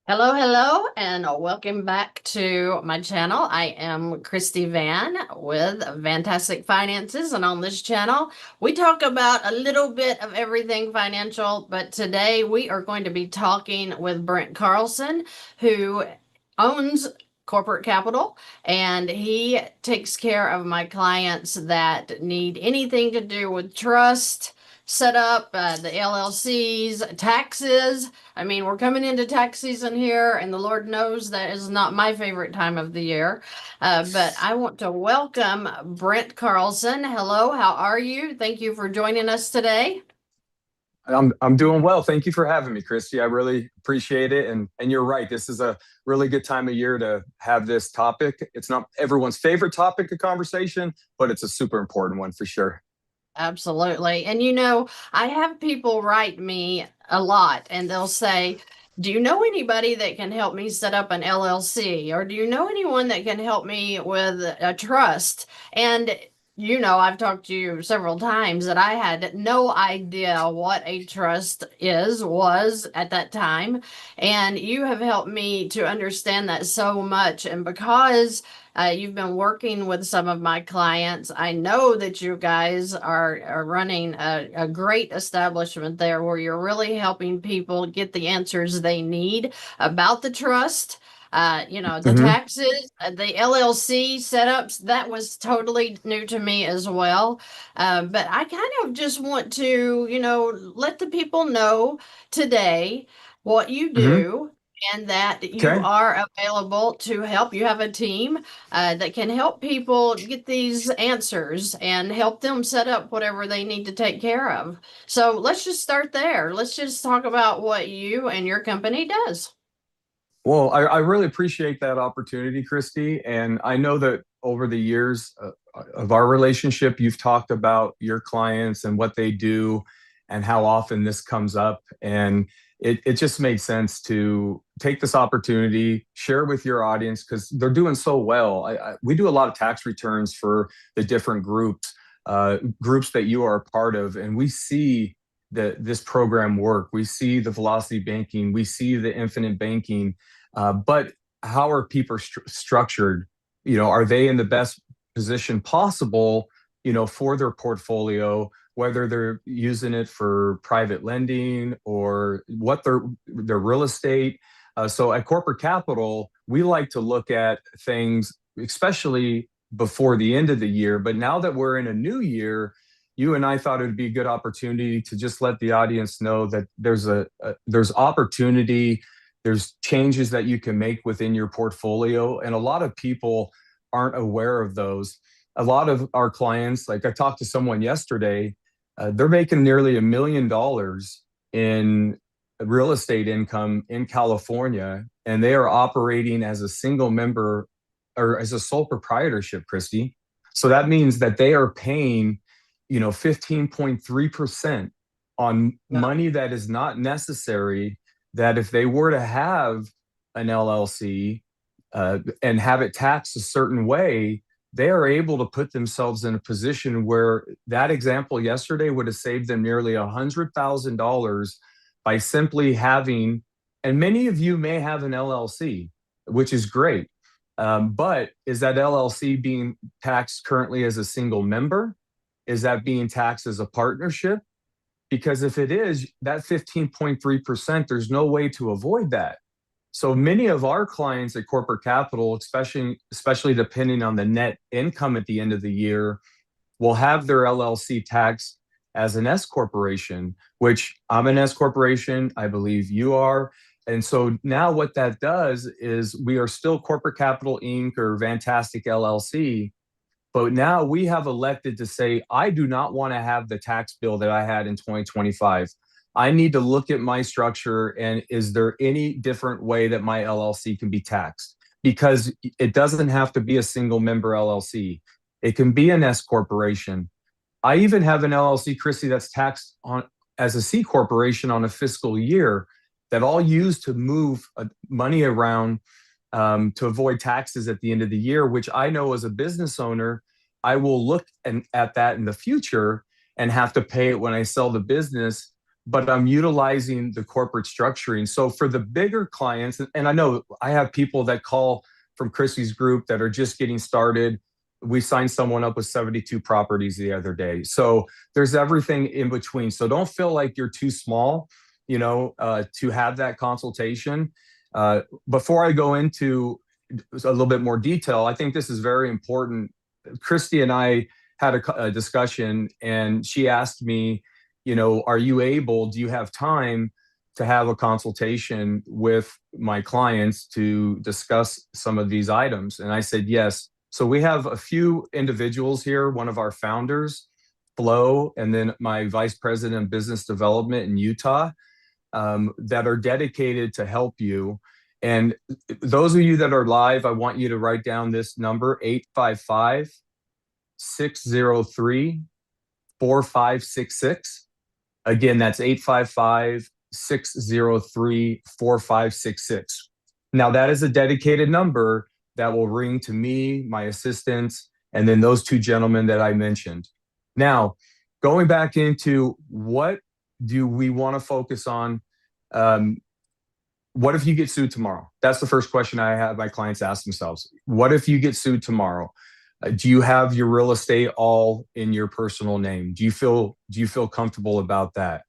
Hello, hello, and welcome back to my channel. I am Christy Vann with VANNtastic Finances, and on this channel, we talk about a little bit of everything financial, but today we are going to be talking with Brent Carlson, who owns Corporate Capital, and he takes care of my clients that need anything to do with trust, set up, the LLCs, taxes. I mean, we're coming into tax season here, and the Lord knows that is not my favorite time of the year. But I want to welcome Brent Carlson. Hello, how are you? Thank you for joining us today. I'm doing well. Thank you for having me, Christy. I really appreciate it. And you're right. This is a really good time of year to have this topic. It's not everyone's favorite topic of conversation, but it's a super important one for sure. Absolutely. And you know, I have people write me a lot and they'll say, do you know anybody that can help me set up an LLC? Or do you know anyone that can help me with a trust? And you know, I've talked to you several times that I had no idea what a trust was at that time. And you have helped me to understand that so much. And because you've been working with some of my clients, I know that you guys are running a great establishment there where you're really helping people get the answers they need about the trust. The hmm taxes, the LLC setups, that was totally new to me as well. But I kind of just want to, let the people know today what you hmm do and that you Okay. are available to help. You have a team that can help people get these answers and help them set up whatever they need to take care of. So let's just start there. Let's just talk about what you and your company does. Well, I really appreciate that opportunity, Christy. And I know that over the years of our relationship, you've talked about your clients and what they do and how often this comes up. And it just made sense to take this opportunity, share with your audience because they're doing so well. We do a lot of tax returns for the different groups that you are a part of, and we see that this program work. We see the velocity banking, we see the infinite banking, but how are people structured? Are they in the best position possible, for their portfolio, whether they're using it for private lending or what their real estate. So at Corporate Capital, we like to look at things, especially before the end of the year. But now that we're in a new year, you and I thought it would be a good opportunity to just let the audience know that there's opportunity, there's changes that you can make within your portfolio, and a lot of people aren't aware of those. A lot of our clients, like I talked to someone yesterday, they're making nearly $1 million in real estate income in California, and they are operating as a single member or as a sole proprietorship, Christy. So that means that they are paying, 15.3% on Yeah. money that is not necessary, that if they were to have an LLC and have it taxed a certain way, they are able to put themselves in a position where that example yesterday would have saved them nearly $100,000 by simply having, and many of you may have an LLC, which is great. But is that LLC being taxed currently as a single member? Is that being taxed as a partnership? Because if it is, that 15.3%, there's no way to avoid that. So many of our clients at Corporate Capital, especially depending on the net income at the end of the year, will have their LLC taxed as an S corporation, which I'm an S corporation. I believe you are. And so now what that does is we are still Corporate Capital Inc. or VANNtastic LLC, but now we have elected to say, I do not want to have the tax bill that I had in 2025. I need to look at my structure and is there any different way that my LLC can be taxed? Because it doesn't have to be a single member LLC. It can be an S corporation. I even have an LLC, Chrissy, that's taxed on as a C corporation on a fiscal year that I'll use to move money around to avoid taxes at the end of the year, which I know as a business owner, I will look at that in the future and have to pay it when I sell the business. but I'm utilizing the corporate structuring. So for the bigger clients, and I know I have people that call from Christy's group that are just getting started. We signed someone up with 72 properties the other day. So there's everything in between. So don't feel like you're too small, to have that consultation. Before I go into a little bit more detail, I think this is very important. Christy and I had a discussion, and she asked me, do you have time to have a consultation with my clients to discuss some of these items? And I said, yes. So we have a few individuals here, one of our founders, Flo, and then my vice president of business development in Utah, that are dedicated to help you. And those of you that are live, I want you to write down this number, 855-603-4566. Again, that's 855-603-4566. Now, that is a dedicated number that will ring to me, my assistants, and then those two gentlemen that I mentioned. Now, going back into what do we want to focus on? What if you get sued tomorrow? That's the first question I have my clients ask themselves. What if you get sued tomorrow? Do you have your real estate all in your personal name? Do you feel comfortable about that?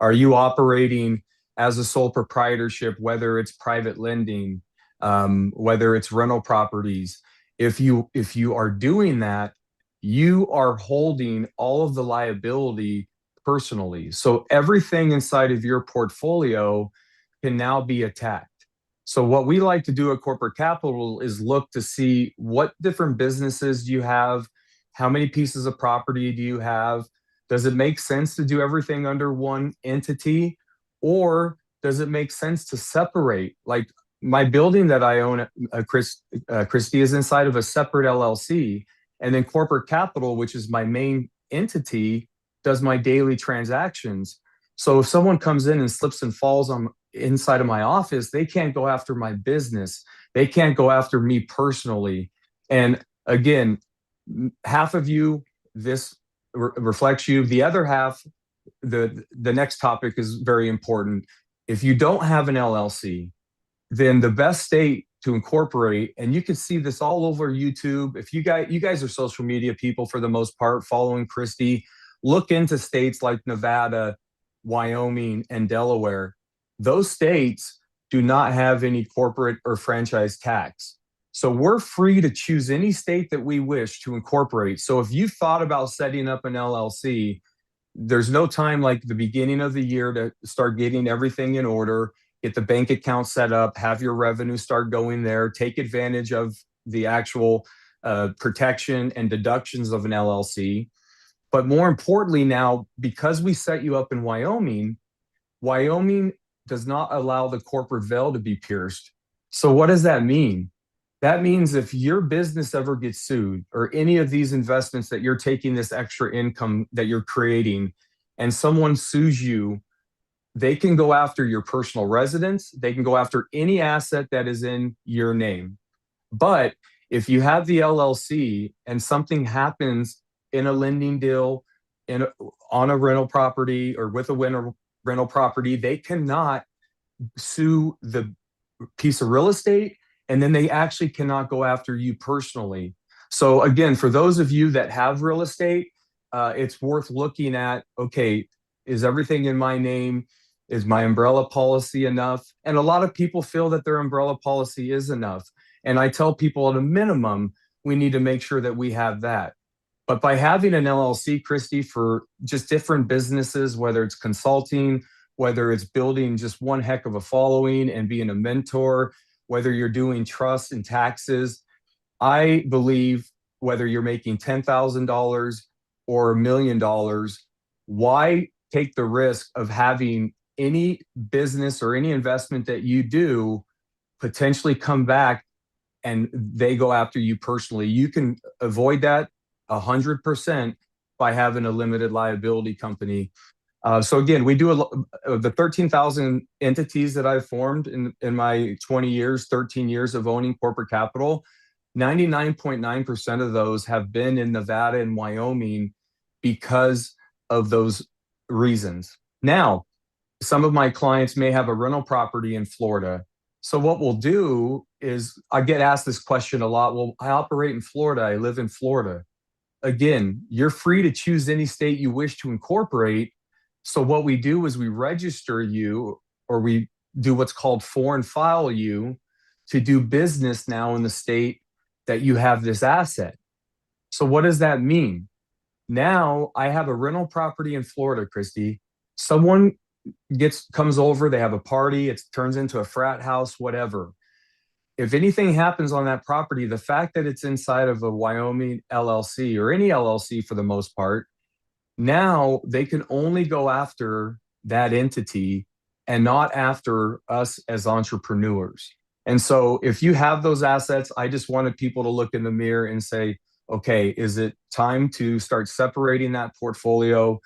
Are you operating as a sole proprietorship, whether it's private lending, whether it's rental properties? If you are doing that, you are holding all of the liability personally. So everything inside of your portfolio can now be attacked. So what we like to do at Corporate Capital is look to see what different businesses do you have, how many pieces of property do you have, does it make sense to do everything under one entity, or does it make sense to separate? Like my building that I own, Christy, is inside of a separate LLC, and then Corporate Capital, which is my main entity, does my daily transactions. So if someone comes in and slips and falls on inside of my office, they can't go after my business. They can't go after me personally. And again, half of you, this reflects you. The other half, the next topic is very important. If you don't have an LLC, then the best state to incorporate, and you can see this all over YouTube. If you guys are social media people for the most part, following Christy, look into states like Nevada, Wyoming, and Delaware. Those states do not have any corporate or franchise tax. So we're free to choose any state that we wish to incorporate. So if you thought about setting up an LLC, there's no time like the beginning of the year to start getting everything in order, get the bank account set up, have your revenue start going there, take advantage of the actual protection and deductions of an LLC. But more importantly now, because we set you up in Wyoming does not allow the corporate veil to be pierced. So what does that mean? That means if your business ever gets sued, or any of these investments that you're taking this extra income that you're creating, and someone sues you, they can go after your personal residence. They can go after any asset that is in your name. But if you have the LLC and something happens in a lending deal, on a rental property, or with a rental property, they cannot sue the piece of real estate, and then they actually cannot go after you personally. So again, for those of you that have real estate, it's worth looking at, okay, is everything in my name? Is my umbrella policy enough? And a lot of people feel that their umbrella policy is enough. And I tell people at a minimum, we need to make sure that we have that. But by having an LLC, Christy, for just different businesses, whether it's consulting, whether it's building just one heck of a following and being a mentor, whether you're doing trust and taxes, I believe whether you're making $10,000 or $1 million, why take the risk of having any business or any investment that you do potentially come back and they go after you personally? You can avoid that 100% by having a limited liability company. So again, we do the 13,000 entities that I've formed in my 13 years of owning Corporate Capital. 99.9% of those have been in Nevada and Wyoming because of those reasons. Now, some of my clients may have a rental property in Florida. So what we'll do is I get asked this question a lot. Well, I operate in Florida. I live in Florida. Again, you're free to choose any state you wish to incorporate. So what we do is we register you, or we do what's called foreign file you to do business now in the state that you have this asset. So what does that mean? Now I have a rental property in Florida, Christy. Someone comes over, they have a party, it turns into a frat house, whatever. If anything happens on that property, the fact that it's inside of a Wyoming LLC or any LLC for the most part, now they can only go after that entity and not after us as entrepreneurs. And so if you have those assets, I just wanted people to look in the mirror and say, okay, is it time to start separating that portfolio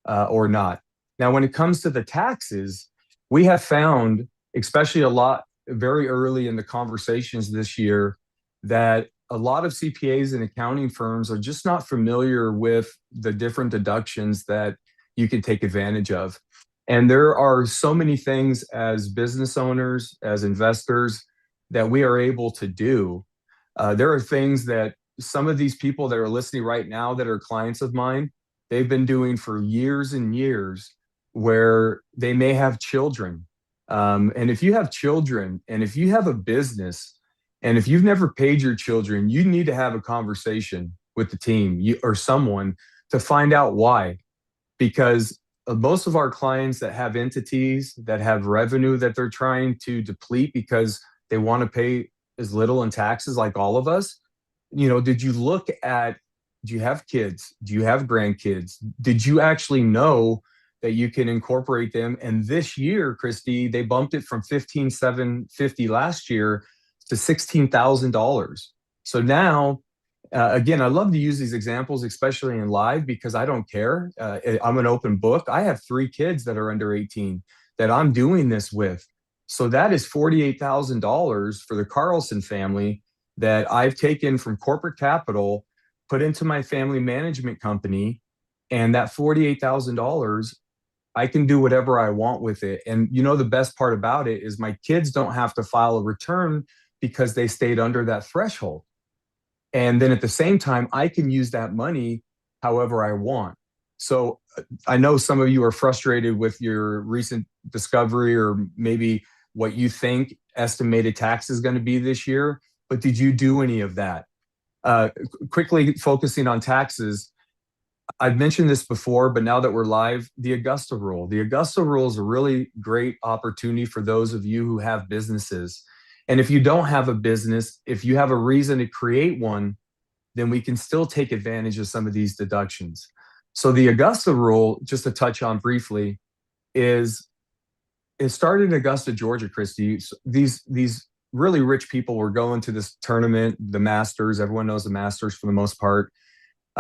or not? Now, when it comes to the taxes, we have found, especially a lot very early in the conversations this year, that a lot of CPAs and accounting firms are just not familiar with the different deductions that you can take advantage of. And there are so many things as business owners, as investors, that we are able to do. There are things that some of these people that are listening right now that are clients of mine, they've been doing for years and years, where they may have children. And if you have children and if you have a business and if you've never paid your children, you need to have a conversation with the team or someone to find out why. Because most of our clients that have entities that have revenue that they're trying to deplete because they want to pay as little in taxes, like all of us, did you look at, do you have kids? Do you have grandkids? Did you actually know that you can incorporate them? And this year, Christy, they bumped it from $15,750 last year to $16,000. So now, again, I love to use these examples, especially in live, because I don't care. I'm an open book. I have 3 kids that are under 18 that I'm doing this with. So that is $48,000 for the Carlson family that I've taken from corporate capital, put into my family management company. And that $48,000, I can do whatever I want with it. And the best part about it is my kids don't have to file a return because they stayed under that threshold. And then at the same time, I can use that money however I want. So I know some of you are frustrated with your recent discovery, or maybe what you think estimated tax is going to be this year, but did you do any of that? Quickly focusing on taxes, I've mentioned this before, but now that we're live, the Augusta rule. The Augusta rule is a really great opportunity for those of you who have businesses. And if you don't have a business, if you have a reason to create one, then we can still take advantage of some of these deductions. So the Augusta rule, just to touch on briefly, it started in Augusta, Georgia, Christy. These really rich people were going to this tournament, the Masters. Everyone knows the Masters for the most part.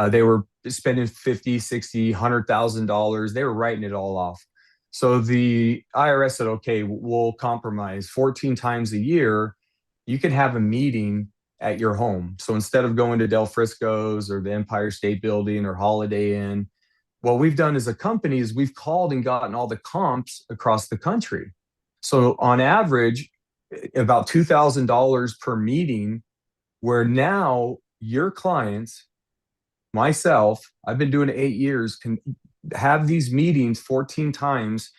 They were spending $50, $60, $100,000. They were writing it all off. So the IRS said, okay, we'll compromise. 14 times a year, you can have a meeting at your home. So instead of going to Del Frisco's or the Empire State Building or Holiday Inn, what we've done as a company is we've called and gotten all the comps across the country. So on average, about $2,000 per meeting, where now your clients, myself, I've been doing it 8 years, can have these meetings 14 times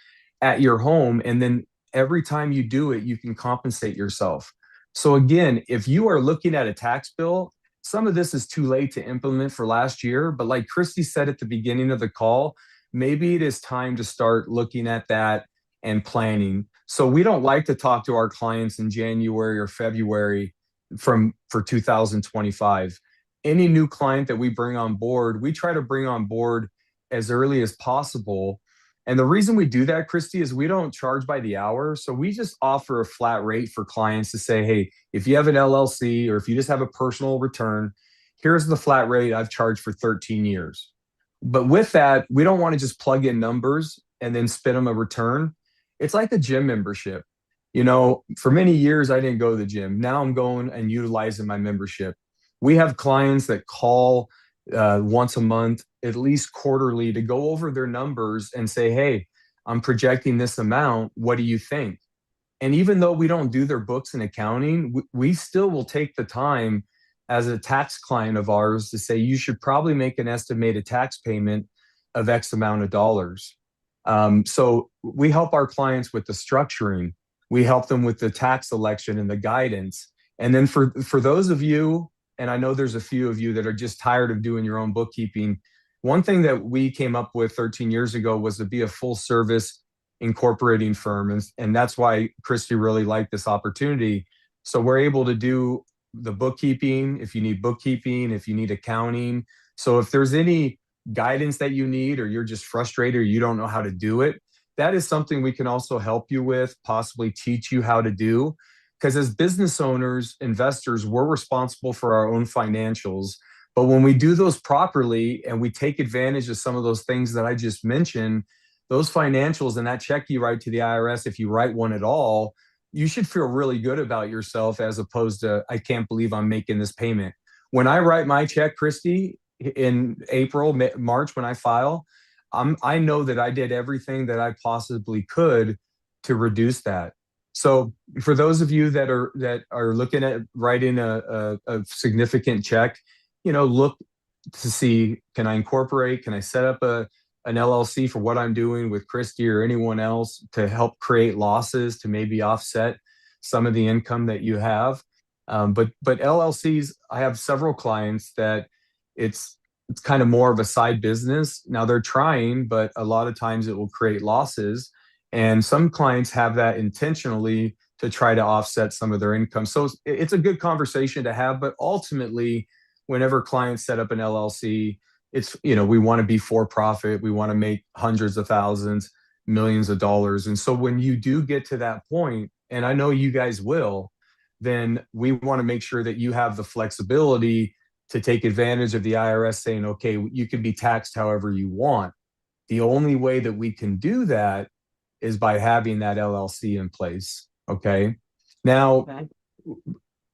at your home. And then every time you do it, you can compensate yourself. So again, if you are looking at a tax bill, some of this is too late to implement for last year. But like Christy said at the beginning of the call, maybe it is time to start looking at that and planning. So we don't like to talk to our clients in January or February for 2025. Any new client that we bring on board, we try to bring on board as early as possible. And the reason we do that, Christy, is we don't charge by the hour. So we just offer a flat rate for clients to say, hey, if you have an LLC or if you just have a personal return, here's the flat rate I've charged for 13 years. But with that, we don't want to just plug in numbers and then spin them a return. It's like a gym membership. For many years, I didn't go to the gym. Now I'm going and utilizing my membership. We have clients that call once a month, at least quarterly, to go over their numbers and say, hey, I'm projecting this amount. What do you think? And even though we don't do their books and accounting, we still will take the time as a tax client of ours to say, you should probably make an estimated tax payment of X amount of dollars. So we help our clients with the structuring. We help them with the tax selection and the guidance. And then for those of you, and I know there's a few of you that are just tired of doing your own bookkeeping, one thing that we came up with 13 years ago was to be a full service incorporating firm. And that's why Christy really liked this opportunity. So we're able to do the bookkeeping, if you need bookkeeping, if you need accounting. So if there's any guidance that you need, or you're just frustrated, or you don't know how to do it, that is something we can also help you with, possibly teach you how to do. Because as business owners, investors, we're responsible for our own financials. But when we do those properly and we take advantage of some of those things that I just mentioned, those financials and that check you write to the IRS, if you write one at all, you should feel really good about yourself, as opposed to, I can't believe I'm making this payment. When I write my check, Christy, in April, March, when I file, I know that I did everything that I possibly could to reduce that. So for those of you that are looking at writing a significant check, look to see, can I incorporate, can I set up an LLC for what I'm doing with Christy or anyone else to help create losses to maybe offset some of the income that you have. But LLCs, I have several clients that it's kind of more of a side business. Now they're trying, but a lot of times it will create losses. And some clients have that intentionally to try to offset some of their income. So it's a good conversation to have, but ultimately, whenever clients set up an LLC, it's, we want to be for profit. We want to make hundreds of thousands, millions of dollars. And so when you do get to that point, and I know you guys will, then we want to make sure that you have the flexibility to take advantage of the IRS saying, okay, you can be taxed however you want. The only way that we can do that is by having that LLC in place. Okay. Now,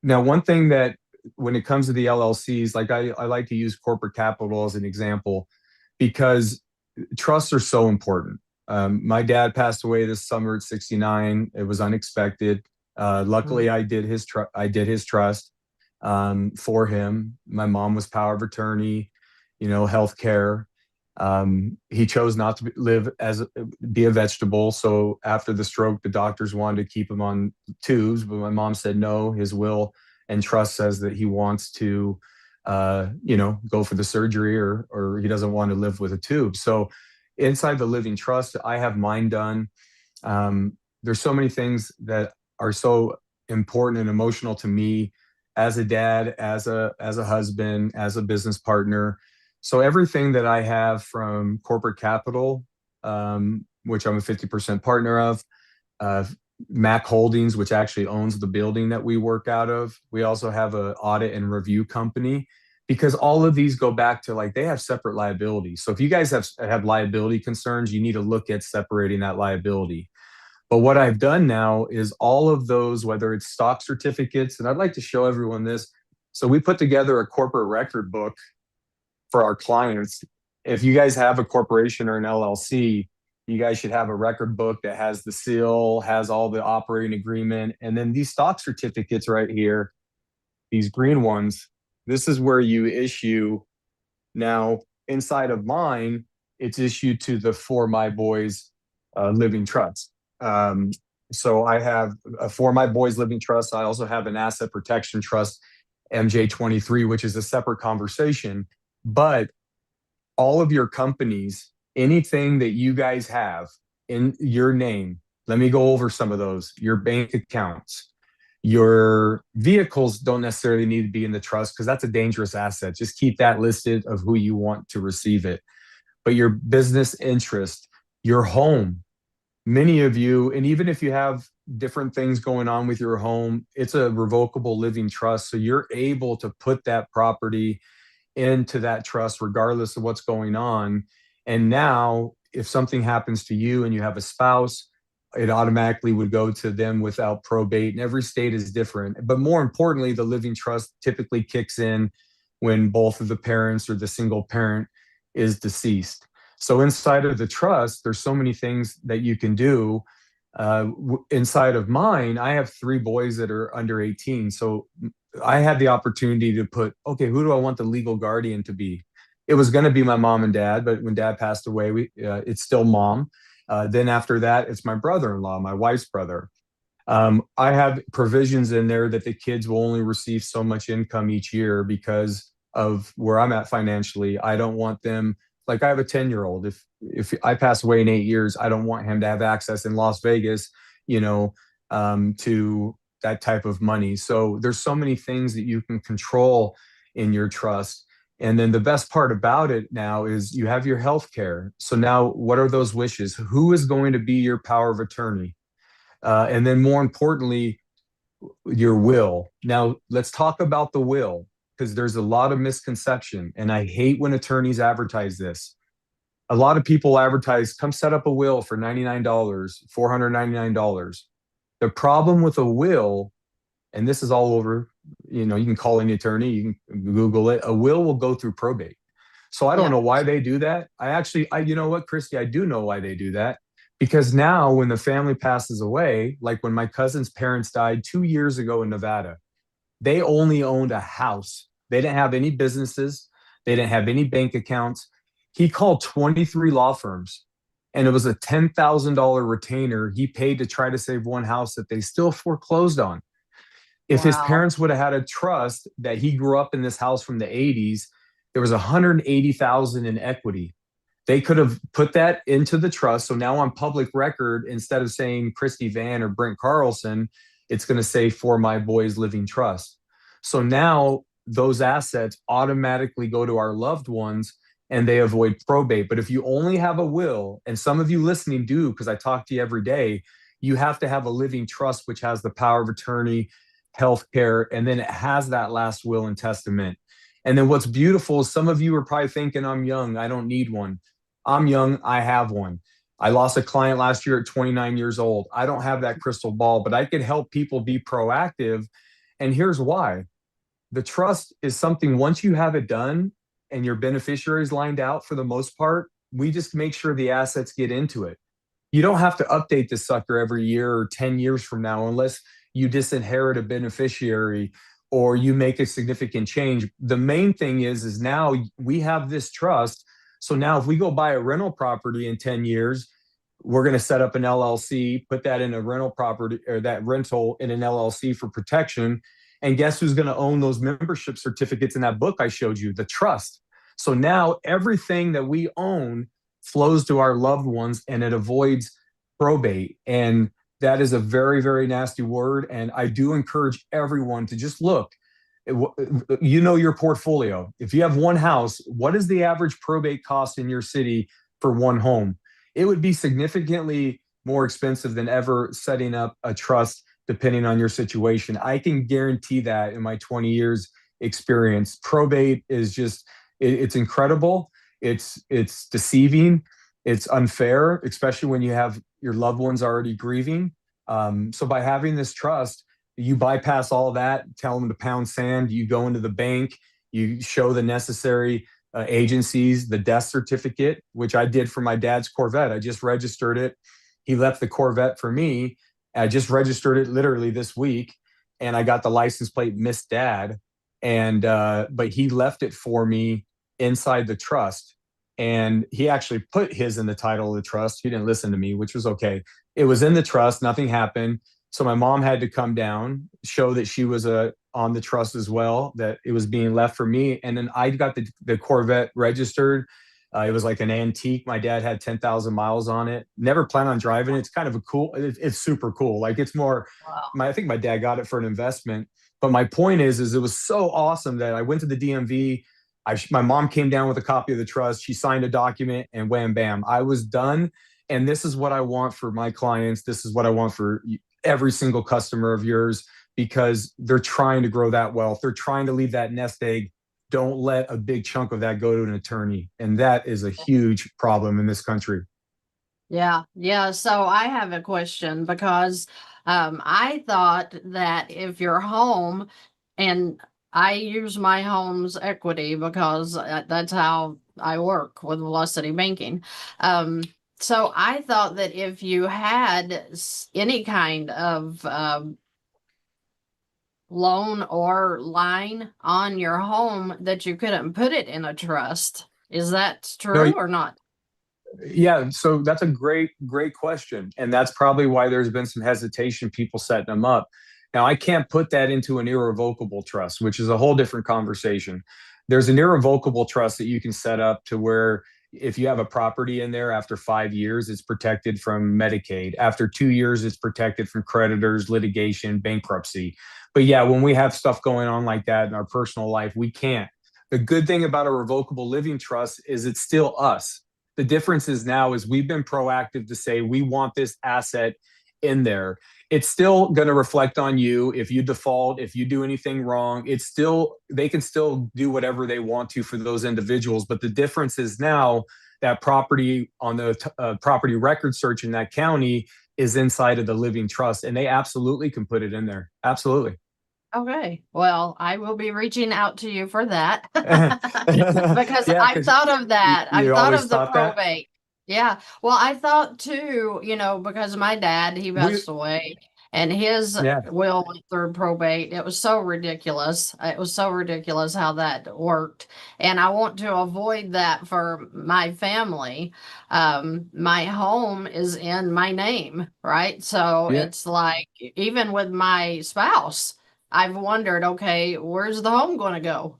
one thing that, when it comes to the LLCs, like I like to use corporate capital as an example, because trusts are so important. My dad passed away this summer at 69. It was unexpected. Luckily, I did his trust for him. My mom was power of attorney, healthcare. He chose not to be a vegetable. So after the stroke, the doctors wanted to keep him on tubes, but my mom said no. His will and trust says that he wants to, go for the surgery, or he doesn't want to live with a tube. So inside the living trust, I have mine done. There's so many things that are so important and emotional to me as a dad, as a husband, as a business partner. So everything that I have from corporate capital, which I'm a 50% partner of, Mac Holdings, which actually owns the building that we work out of. We also have an audit and review company, because all of these go back to, they have separate liabilities. So if you guys have liability concerns, you need to look at separating that liability. But what I've done now is all of those, whether it's stock certificates, and I'd like to show everyone this. So we put together a corporate record book for our clients. If you guys have a corporation or an LLC, you guys should have a record book that has the seal, has all the operating agreement. And then these stock certificates right here, these green ones, this is where you issue. Now, inside of mine, it's issued to the For My Boys Living Trust. So I have a For My Boys Living Trust. I also have an asset protection trust, MJ23, which is a separate conversation. But all of your companies, anything that you guys have in your name, let me go over some of those. Your bank accounts, your vehicles don't necessarily need to be in the trust, because that's a dangerous asset. Just keep that listed of who you want to receive it. But your business interest, your home, many of you, and even if you have different things going on with your home, it's a revocable living trust. So you're able to put that property into that trust regardless of what's going on. And now if something happens to you and you have a spouse, it automatically would go to them without probate. And every state is different. But more importantly, the living trust typically kicks in when both of the parents or the single parent is deceased. So inside of the trust, there's so many things that you can do. Inside of mine, I have three boys that are under 18. So I had the opportunity to put, okay, who do I want the legal guardian to be? It was going to be my mom and dad, but when dad passed away, it's still mom. Then after that, it's my brother-in-law, my wife's brother. I have provisions in there that the kids will only receive so much income each year because of where I'm at financially. I don't want them, like I have a 10-year-old. If I pass away in 8 years, I don't want him to have access in Las Vegas, you know, to that type of money. So there's so many things that you can control in your trust. And then the best part about it now is you have your health care. So now what are those wishes? Who is going to be your power of attorney? And then more importantly, your will. Now, let's talk about the will because there's a lot of misconception. And I hate when attorneys advertise this. A lot of people advertise, come set up a will for $99, $499. The problem with a will, and this is all over, you know, you can call any attorney, you can Google it, a will go through probate. So I don't Yeah. know why they do that. You know what, Christy, I do know why they do that. Because now when the family passes away, like when my cousin's parents died 2 years ago in Nevada, they only owned a house. They didn't have any businesses. They didn't have any bank accounts. He called 23 law firms and it was a $10,000 retainer he paid to try to save one house that they still foreclosed on. If his Wow. parents would have had a trust that he grew up in this house from the 80s, there was 180,000 in equity. They could have put that into the trust. So now on public record, instead of saying Christy VANN or Brent Carlson, it's going to say for my boys living trust. So now those assets automatically go to our loved ones and they avoid probate. But if you only have a will, and some of you listening do, because I talk to you every day, you have to have a living trust, which has the power of attorney, health care, and then it has that last will and testament. And then what's beautiful is some of you are probably thinking, I'm young, I don't need one. I'm young, I have one. I lost a client last year at 29 years old. I don't have that crystal ball, but I can help people be proactive. And here's why. The trust is something, once you have it done and your beneficiaries lined out for the most part, we just make sure the assets get into it. You don't have to update this sucker every year or 10 years from now, unless you disinherit a beneficiary or you make a significant change. The main thing is now we have this trust. So now if we go buy a rental property in 10 years, we're going to set up an LLC, put that in a rental property or that rental in an LLC for protection. And guess who's going to own those membership certificates in that book I showed you? The trust. So now everything that we own flows to our loved ones and it avoids probate. And that is a very, very nasty word. And I do encourage everyone to just look. You know your portfolio. If you have one house, what is the average probate cost in your city for one home? It would be significantly more expensive than ever setting up a trust, depending on your situation. I can guarantee that in my 20 years experience. Probate is just, it's incredible. It's deceiving. It's unfair, especially when you have your loved ones already grieving. So by having this trust, you bypass all of that, tell them to pound sand, you go into the bank, you show the necessary agencies, the death certificate, which I did for my dad's Corvette. I just registered it. He left the Corvette for me. I just registered it literally this week and I got the license plate Miss Dad. And, but he left it for me inside the trust. And he actually put his in the title of the trust. He didn't listen to me, which was okay. It was in the trust. Nothing happened. So my mom had to come down, show that she was on the trust as well, that it was being left for me. And then I got the Corvette registered. It was like an antique. My dad had 10,000 miles on it. Never planned on driving it. It's kind of a cool, it's super cool. Like it's more, Wow. I think my dad got it for an investment. But my point is it was so awesome that I went to the DMV. My mom came down with a copy of the trust. She signed a document and wham, bam, I was done. And this is what I want for my clients. This is what I want for every single customer of yours, because they're trying to grow that wealth. They're trying to leave that nest egg. Don't let a big chunk of that go to an attorney. And that is a huge problem in this country. Yeah. Yeah. So I have a question because I thought that if your home, and I use my home's equity because that's how I work with Velocity Banking. So I thought that if you had any kind of loan or line on your home, that you couldn't put it in a trust. Is that No, true or not? yeah, so that's a great question. And that's probably why there's been some hesitation, people setting them up. Now, I can't put that into an irrevocable trust, which is a whole different conversation. There's an irrevocable trust that you can set up to where if you have a property in there after 5 years, it's protected from Medicaid. After 2 years, it's protected from creditors, litigation, bankruptcy. But yeah, when we have stuff going on like that in our personal life, we can't. The good thing about a revocable living trust is it's still us. The difference is now is we've been proactive to say we want this asset in there. It's still going to reflect on you if you default, if you do anything wrong. It's still, they can still do whatever they want to for those individuals. But the difference is now that property on the property record search in that county is inside of the living trust, and they absolutely can put it in there. Absolutely. Okay, well, I will be reaching out to you for that because Yeah, I've because thought of that. I've you thought always of the thought that. probate. Yeah. Well, I thought too, because my dad, he We, passed away and his yeah. will went through probate. It was so ridiculous. It was so ridiculous how that worked. And I want to avoid that for my family. My home is in my name, right? So Yeah. it's like, even with my spouse, I've wondered, okay, where's the home going to go?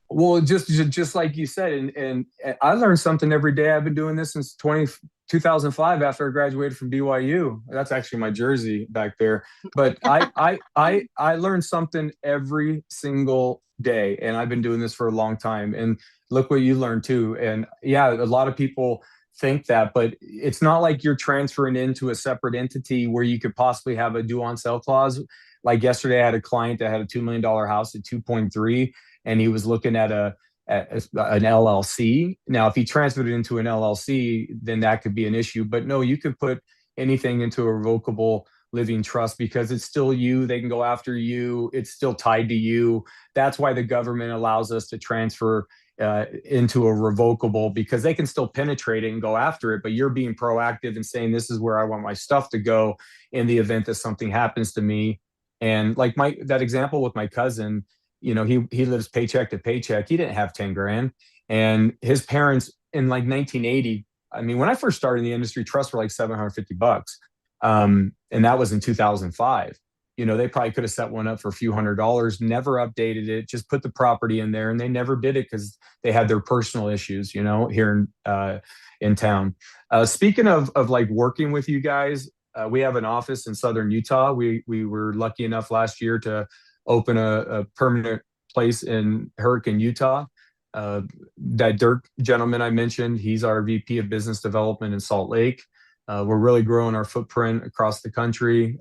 Well, just like you said, and I learned something every day. I've been doing this since 2005 after I graduated from BYU. That's actually my jersey back there. But I learned something every single day, and I've been doing this for a long time. And look what you learned too. And yeah, a lot of people think that, but it's not like you're transferring into a separate entity where you could possibly have a due on sale clause. Like yesterday, I had a client that had a $2 million house at 2.3, and he was looking at an LLC. Now, if he transferred it into an LLC, then that could be an issue. But no, you can put anything into a revocable living trust because it's still you. They can go after you. It's still tied to you. That's why the government allows us to transfer into a revocable, because they can still penetrate it and go after it. But you're being proactive and saying, this is where I want my stuff to go in the event that something happens to me. And like that example with my cousin, he lives paycheck to paycheck. He didn't have 10 grand. And his parents in like 1980, I mean, when I first started in the industry, trusts were like $750. And that was in 2005. They probably could have set one up for a few $100s, never updated it, just put the property in there. And they never did it because they had their personal issues, here in town. Speaking of like working with you guys, we have an office in Southern Utah. We were lucky enough last year to open a permanent place in Hurricane, Utah. That Dirk gentleman I mentioned, he's our VP of Business Development in Salt Lake. We're really growing our footprint across the country.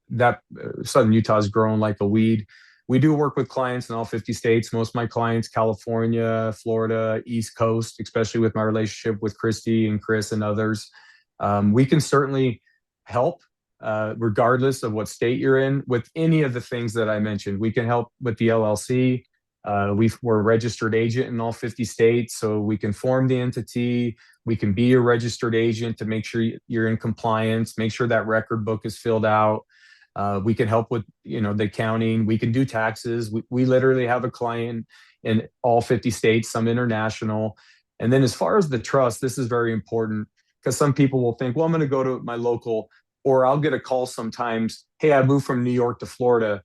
That Southern Utah is growing like a weed. We do work with clients in all 50 states. Most of my clients, California, Florida, East Coast, especially with my relationship with Christy and Chris and others. We can certainly help regardless of what state you're in with any of the things that I mentioned. We can help with the LLC. We're a registered agent in all 50 states, so we can form the entity. We can be a registered agent to make sure you're in compliance, make sure that record book is filled out. We can help with, the accounting. We can do taxes. We literally have a client in all 50 states, some international. And then as far as the trust, this is very important because some people will think, well, I'm going to go to my local, or I'll get a call sometimes. Hey, I moved from New York to Florida.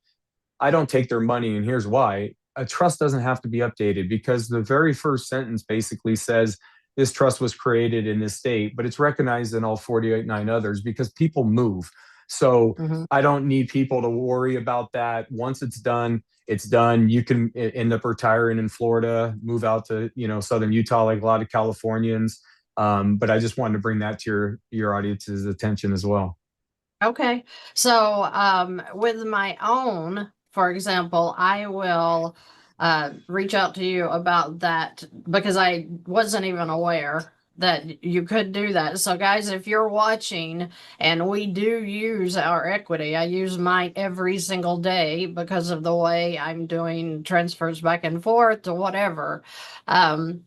I don't take their money, and here's why. A trust doesn't have to be updated because the very first sentence basically says this trust was created in this state, but it's recognized in all 48 others because people move. So Mhm. I don't need people to worry about that. Once it's done, it's done. You can end up retiring in Florida, move out to, Southern Utah, like a lot of Californians. But I just wanted to bring that to your audience's attention as well. Okay. So, with my own, for example, I will reach out to you about that because I wasn't even aware that you could do that. So, guys, if you're watching and we do use our equity, I use mine every single day because of the way I'm doing transfers back and forth to whatever. Um,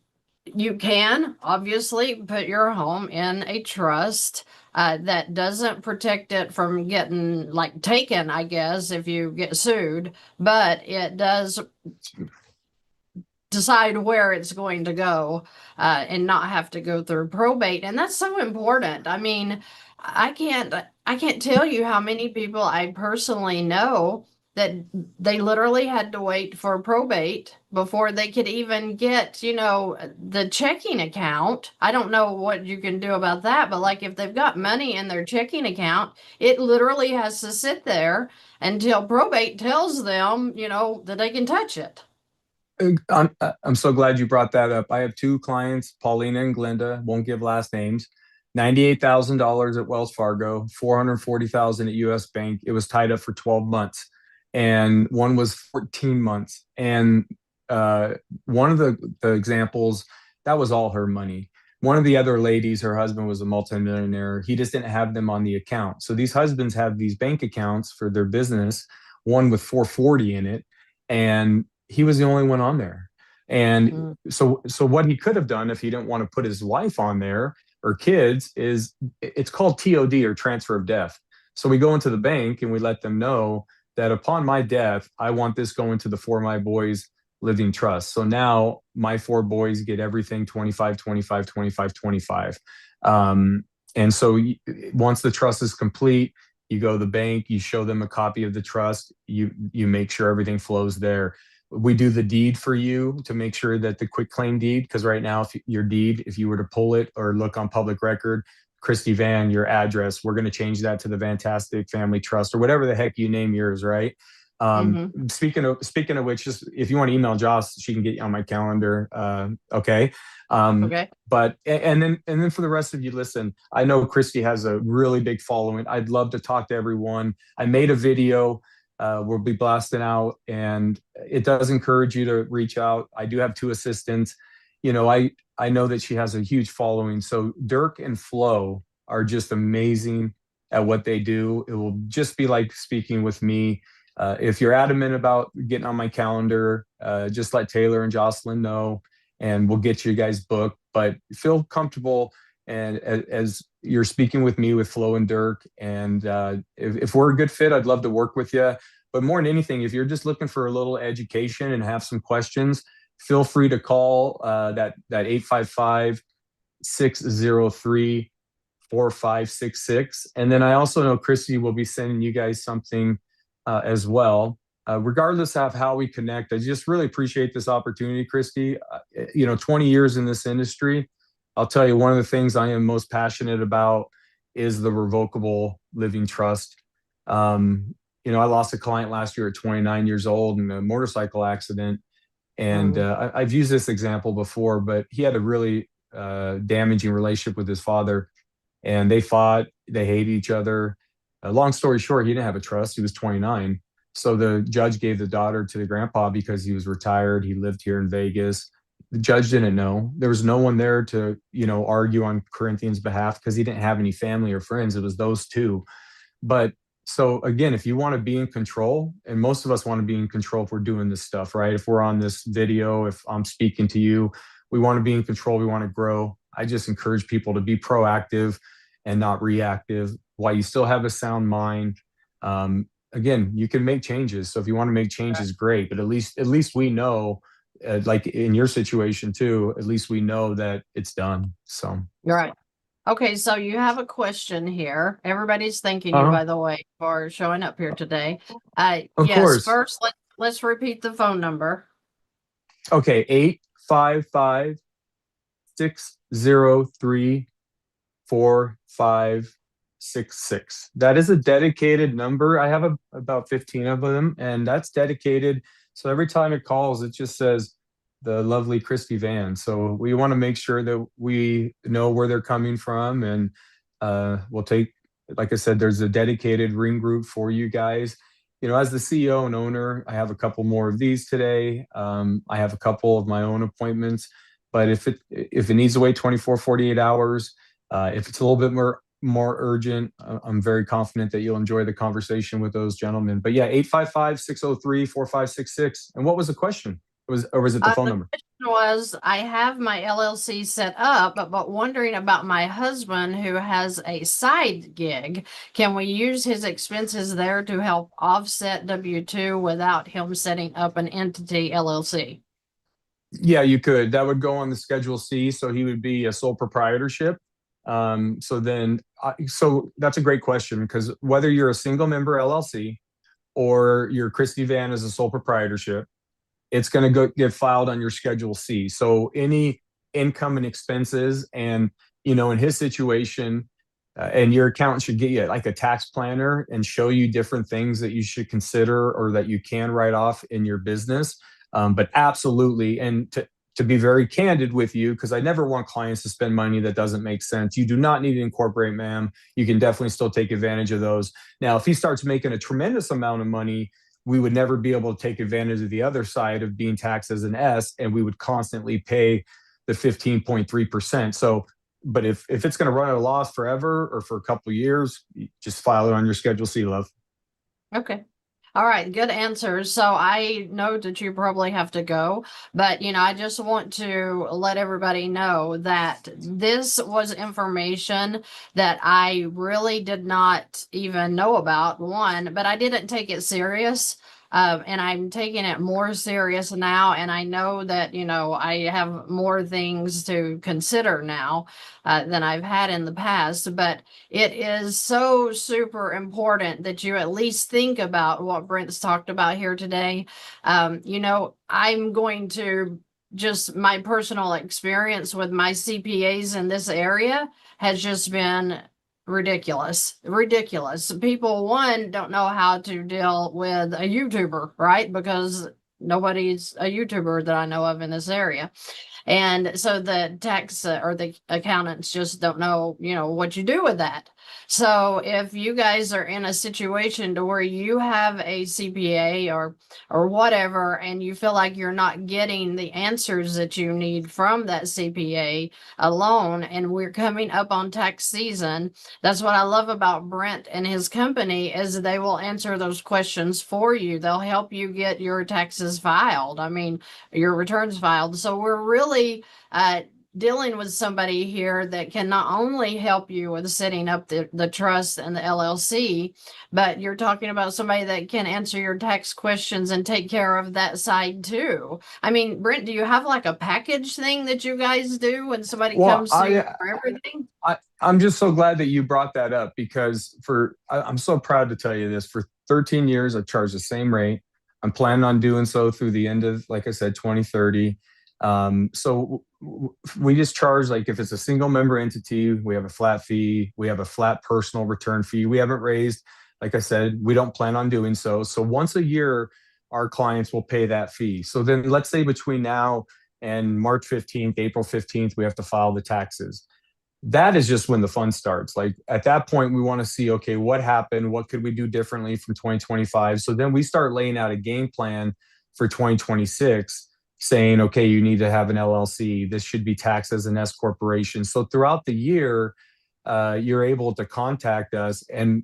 You can obviously put your home in a trust that doesn't protect it from getting like taken, I guess, if you get sued, but it does decide where it's going to go and not have to go through probate. And that's so important. I mean, I can't tell you how many people I personally know that they literally had to wait for probate before they could even get, the checking account. I don't know what you can do about that, but like if they've got money in their checking account, it literally has to sit there until probate tells them, that they can touch it. I'm so glad you brought that up. I have two clients, Paulina and Glenda, won't give last names. $98,000 at Wells Fargo, 440,000 at US Bank. It was tied up for 12 months, and one was 14 months. And one of the examples, that was all her money. One of the other ladies, her husband was a multimillionaire. He just didn't have them on the account. So these husbands have these bank accounts for their business, one with 440 in it, and he was the only one on there. And so what he could have done if he didn't want to put his wife on there or kids is it's called TOD, or transfer of death. So we go into the bank and we let them know that upon my death, I want this going to the For My Boys Living Trust. So now my four boys get everything 25, 25, 25, 25. And so once the trust is complete, you go to the bank, you show them a copy of the trust, you make sure everything flows there. We do the deed for you to make sure that the quick claim deed, because right now, if your deed, if you were to pull it or look on public record, Christy Vann, your address, we're going to change that to the VANNtastic Family Trust or whatever the heck you name yours, right? Speaking of which, just if you want to email Joss, she can get you on my calendar. Okay. Okay. But and then for the rest of you, listen, I know Christy has a really big following. I'd love to talk to everyone. I made a video. We'll be blasting out, and it does encourage you to reach out. I do have two assistants. I know that she has a huge following. So Dirk and Flo are just amazing at what they do. It will just be like speaking with me. If you're adamant about getting on my calendar, just let Taylor and Jocelyn know, and we'll get you guys booked. But feel comfortable, and as you're speaking with me, with Flo and Dirk, and if we're a good fit, I'd love to work with you. But more than anything, if you're just looking for a little education and have some questions, feel free to call that 855-603-4566. And then I also know Christy will be sending you guys something as well. Regardless of how we connect, I just really appreciate this opportunity, Christy. 20 years in this industry, I'll tell you, one of the things I am most passionate about is the revocable living trust. I lost a client last year at 29 years old in a motorcycle accident. And I've used this example before, but he had a really damaging relationship with his father, and they fought, they hated each other. Long story short, he didn't have a trust. He was 29. So the judge gave the daughter to the grandpa because he was retired. He lived here in Vegas. The judge didn't know. There was no one there to, argue on Corinthian's behalf because he didn't have any family or friends. It was those two. But so again, if you want to be in control, and most of us want to be in control if we're doing this stuff, right? If we're on this video, if I'm speaking to you, we want to be in control. We want to grow. I just encourage people to be proactive and not reactive while you still have a sound mind. Again, you can make changes. So if you want to make changes, great. But at least we know, like in your situation too, at least we know that it's done. So. Right. Okay, so you have a question here. Everybody's thanking you, by the way, for showing up here today. Of yes, course. first let's repeat the phone number. Okay, 855-603-4566. That is a dedicated number. I have about 15 of them, and that's dedicated. So every time it calls, it just says the lovely Christy Vann. So we want to make sure that we know where they're coming from, and we'll take, like I said, there's a dedicated ring group for you guys. As the CEO and owner, I have a couple more of these today. I have a couple of my own appointments, but if it needs to wait 24, 48 hours, if it's a little bit more urgent, I'm very confident that you'll enjoy the conversation with those gentlemen. But yeah, 855-603-4566. And what was the question? Or was it the phone The number? question was, I have my LLC set up, but wondering about my husband who has a side gig. Can we use his expenses there to help offset W-2 without him setting up an entity LLC? Yeah, you could. That would go on the Schedule C, so he would be a sole proprietorship. So that's a great question, because whether you're a single member LLC or your Christy VANN as a sole proprietorship, it's going to go get filed on your Schedule C. So any income and expenses, and in his situation, and your accountant should get you like a tax planner and show you different things that you should consider or that you can write off in your business. But absolutely, and to be very candid with you, because I never want clients to spend money that doesn't make sense. You do not need to incorporate, ma'am. You can definitely still take advantage of those. Now, if he starts making a tremendous amount of money, we would never be able to take advantage of the other side of being taxed as an S, and we would constantly pay the 15.3%. So, but if it's going to run at a loss forever or for a couple of years, just file it on your Schedule C, love. Okay. All right, good answers. So I know that you probably have to go, but I just want to let everybody know that this was information that I really did not even know about, one, but I didn't take it serious. And I'm taking it more serious now. And I know that, I have more things to consider now than I've had in the past. But it is so super important that you at least think about what Brent's talked about here today. I'm going to just my personal experience with my CPAs in this area has just been ridiculous. People, one, don't know how to deal with a YouTuber, right? Because nobody's a YouTuber that I know of in this area. And so the tax or the accountants just don't know, what you do with that. So if you guys are in a situation to where you have a CPA or whatever, and you feel like you're not getting the answers that you need from that CPA alone, and we're coming up on tax season, that's what I love about Brent and his company is they will answer those questions for you. They'll help you get your taxes filed. I mean, your returns filed. So we're really dealing with somebody here that can not only help you with setting up the trust and the LLC, but you're talking about somebody that can answer your tax questions and take care of that side too. I mean, Brent, do you have like a package thing that you guys do when somebody Well, comes to you for everything? I'm just so glad that you brought that up, because I'm so proud to tell you this. For 13 years, I've charged the same rate. I'm planning on doing so through the end of, like I said, 2030. We just charge, like, if it's a single member entity, we have a flat fee. We have a flat personal return fee. We haven't raised, like I said, we don't plan on doing so. So once a year, our clients will pay that fee. So then let's say between now and March 15th, April 15th, we have to file the taxes. That is just when the fun starts. Like, at that point, we want to see, okay, what happened? What could we do differently from 2025? So then we start laying out a game plan for 2026, saying, okay, you need to have an LLC. This should be taxed as an S corporation. So throughout the year, you're able to contact us, and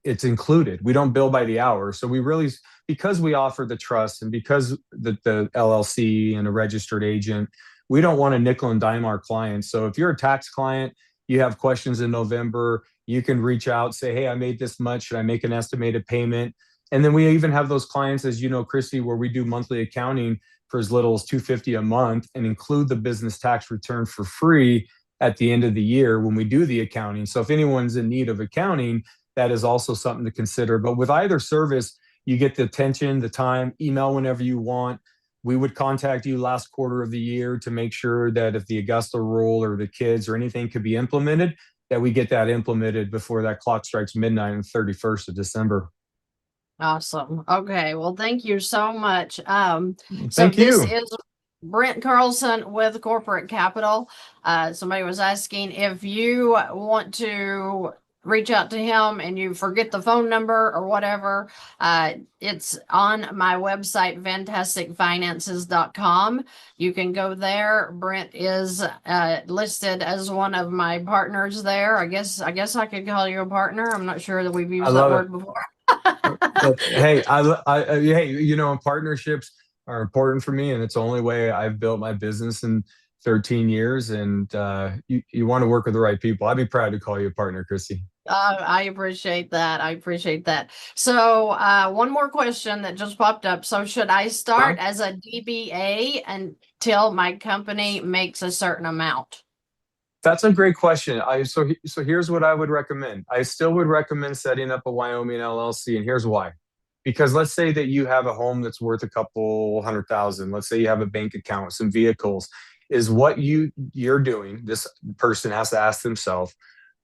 it's included. We don't bill by the hour. So we really, because we offer the trust, and because the LLC and a registered agent, we don't want to nickel and dime our clients. So if you're a tax client, you have questions in November, you can reach out, say, hey, I made this much. Should I make an estimated payment? And then we even have those clients, as you know, Christy, where we do monthly accounting for as little as $250 a month and include the business tax return for free at the end of the year when we do the accounting. So if anyone's in need of accounting, that is also something to consider. But with either service, you get the attention, the time, email whenever you want. We would contact you last quarter of the year to make sure that if the Augusta rule or the kids or anything could be implemented, that we get that implemented before that clock strikes midnight on the 31st of December. Awesome. Okay. Well, thank you so much. So Thank this you. is Brent Carlson with Corporate Capital. Somebody was asking if you want to reach out to him and you forget the phone number or whatever. It's on my website, VANNtasticfinances.com. You can go there. Brent is listed as one of my partners there. I guess I could call you a partner. I'm not sure that we've I used that love word it. before. Hey, hey, in partnerships, are important for me, and it's the only way I've built my business in 13 years. And you want to work with the right people. I'd be proud to call you a partner, Christy. I appreciate that. I appreciate that. So, one more question that just popped up. So, should I start Huh? as a DBA until my company makes a certain amount? That's a great question. So here's what I would recommend. I still would recommend setting up a Wyoming LLC, and here's why. Because let's say that you have a home that's worth a couple 100,000. Let's say you have a bank account, some vehicles. Is what you're doing, this person has to ask themselves,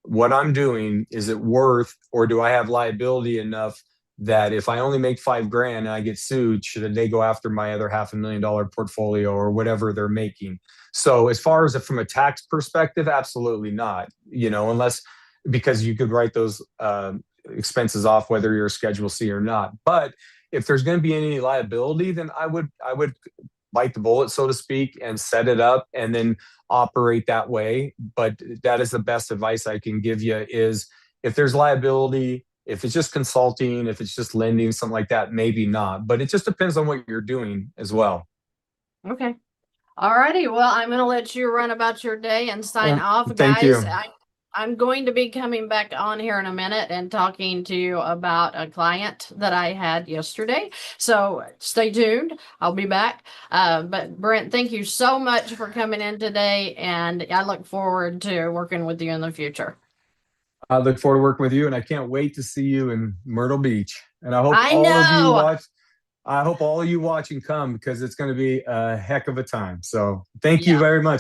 what I'm doing, is it worth, or do I have liability enough that if I only make 5 grand and I get sued, should they go after my other $500,000 portfolio or whatever they're making? So as far as from a tax perspective, absolutely not, unless, because you could write those expenses off whether you're a Schedule C or not. But if there's going to be any liability, then I would bite the bullet, so to speak, and set it up and then operate that way. But that is the best advice I can give you, is if there's liability, if it's just consulting, if it's just lending, something like that, maybe not. But it just depends on what you're doing as well. Okay. All righty. Well, I'm going to let you run about your day and sign off, Thank guys. you. I'm going to be coming back on here in a minute and talking to you about a client that I had yesterday. So stay tuned. I'll be back. But Brent, thank you so much for coming in today. And I look forward to working with you in the future. I look forward to working with you, and I can't wait to see you in Myrtle Beach. And I hope I all of you know. watch. I hope all of you watch and come, because it's going to be a heck of a time. So thank you Yeah. very much.